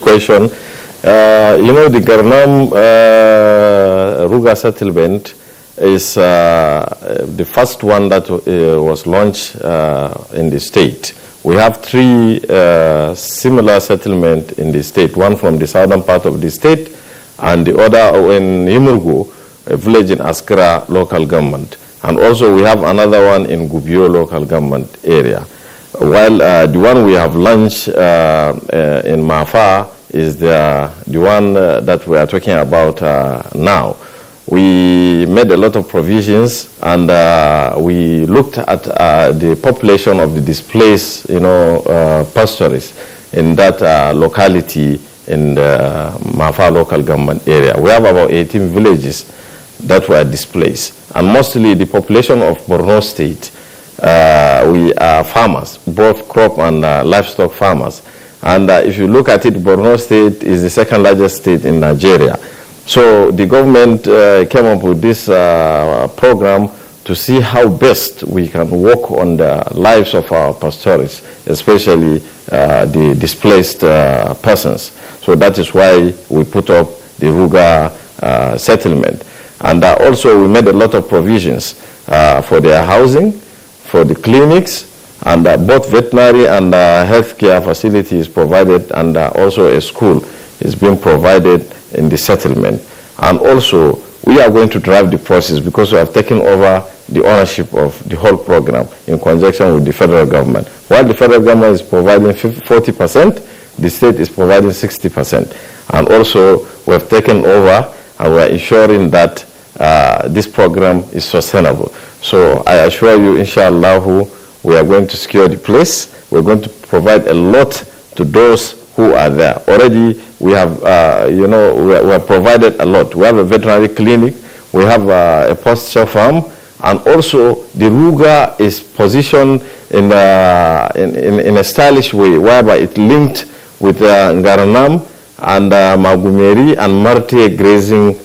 question. The Ngrannam Ruga settlement is the first one that was launched in the state. We have 3 similar settlements in the state, one from the southern part of the state and the other in Imurgu, a village in Askra local government. And also we have another one in Gubio local government area. While the one we have launched in Mafa is the one that we are talking about now. We made a lot of provisions, and we looked at the population of the displaced, pastoralists in that locality in the Mafa local government area. We have about 18 villages that were displaced, and mostly the population of Borno state, we are farmers, both crop and livestock farmers. And if you look at it, Borno state is the second largest state in Nigeria. So the government came up with this program to see how best we can work on the lives of our pastoralists, especially the displaced persons. So that is why we put up the Ruga settlement. And also we made a lot of provisions for their housing, for the clinics, and both veterinary and healthcare facilities provided, and also a school is being provided in the settlement. And also we are going to drive the process because we have taken over the ownership of the whole program in conjunction with the federal government. While the federal government is providing 40%, the state is providing 60%. And also we have taken over and we are ensuring that this program is sustainable. So I assure you, inshallah, we are going to secure the place. We're going to provide a lot to those who are there. Already we have, we have provided a lot. We have a veterinary clinic, we have a pasture farm, and also the Ruga is positioned in a stylish way, whereby it linked with Ngrannam and Magumeri and Marte grazing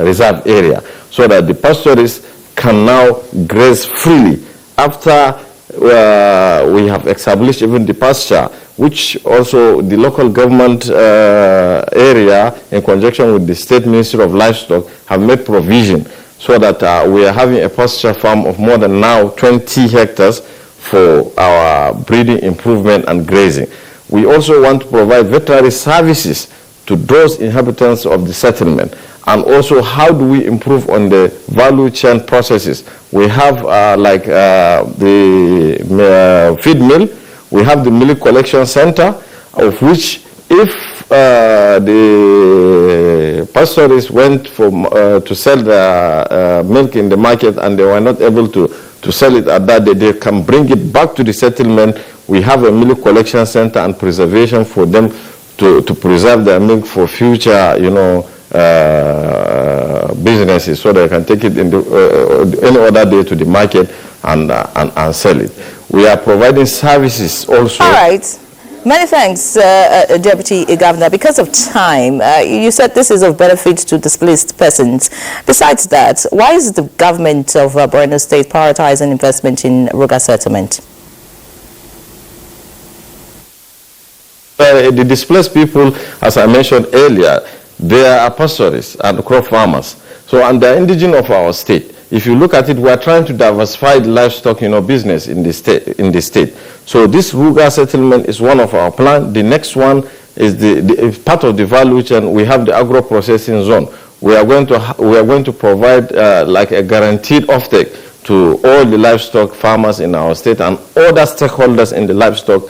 reserve area, so that the pastoralists can now graze freely after we have established even the pasture, which also the local government area in conjunction with the State Ministry of Livestock have made provision so that we are having a pasture farm of more than now 20 hectares for our breeding improvement and grazing. We also want to provide veterinary services to those inhabitants of the settlement. And also, how do we improve on the value chain processes? We have the feed mill, we have the milk collection center, of which if the pastoralists went to sell the milk in the market and they were not able to sell it at that day, they can bring it back to the settlement. We have a milk collection center and preservation for them to preserve their milk for future, businesses, so they can take it in any other day to the market and sell it. We are providing services also. All right. Many thanks, Deputy Governor. Because of time, you said this is of benefit to displaced persons. Besides that, why is the government of Borno State prioritizing investment in Ruga settlement? The displaced people, as I mentioned earlier, they are pastoralists and crop farmers. So, and they are indigenous of our state. If you look at it, we are trying to diversify the livestock, business in the state. So this Ruga settlement is one of our plans. The next one is the part of the value chain. We have the agro-processing zone. We are going to provide like a guaranteed offtake to all the livestock farmers in our state and other stakeholders in the livestock,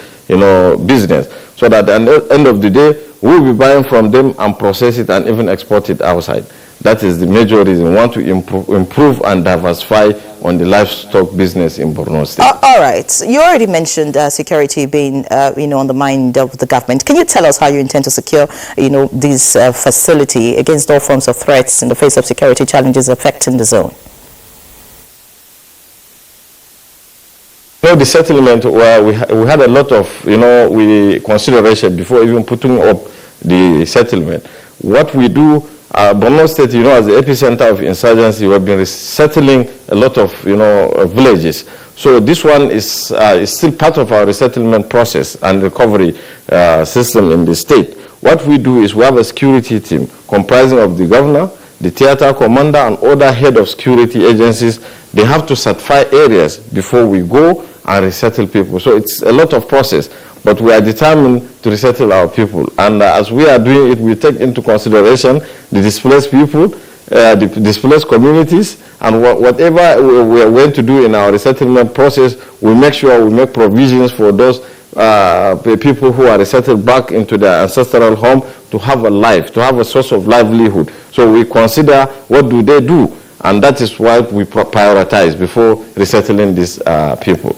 business, so that at the end of the day, we'll be buying from them and process it and even export it outside. That is the major reason we want to improve and diversify on the livestock business in Borno State. All right. You already mentioned security being, on the mind of the government. Can you tell us how you intend to secure, this facility against all forms of threats in the face of security challenges affecting the zone? The settlement, where we had a lot of, consideration before even putting up the settlement. What we do, Borno State, as the epicenter of insurgency, we have been resettling a lot of, villages. So this one is still part of our resettlement process and recovery system in the state. What we do is we have a security team comprising of the governor, the theater commander, and other head of security agencies. They have to certify areas before we go and resettle people. So it's a lot of process, but we are determined to resettle our people. And as we are doing it, we take into consideration the displaced people, the displaced communities, and whatever we are going to do in our resettlement process, we make sure we make provisions for those people who are resettled back into their ancestral home to have a life, to have a source of livelihood. So we consider what do they do, and that is why we prioritize before resettling these people.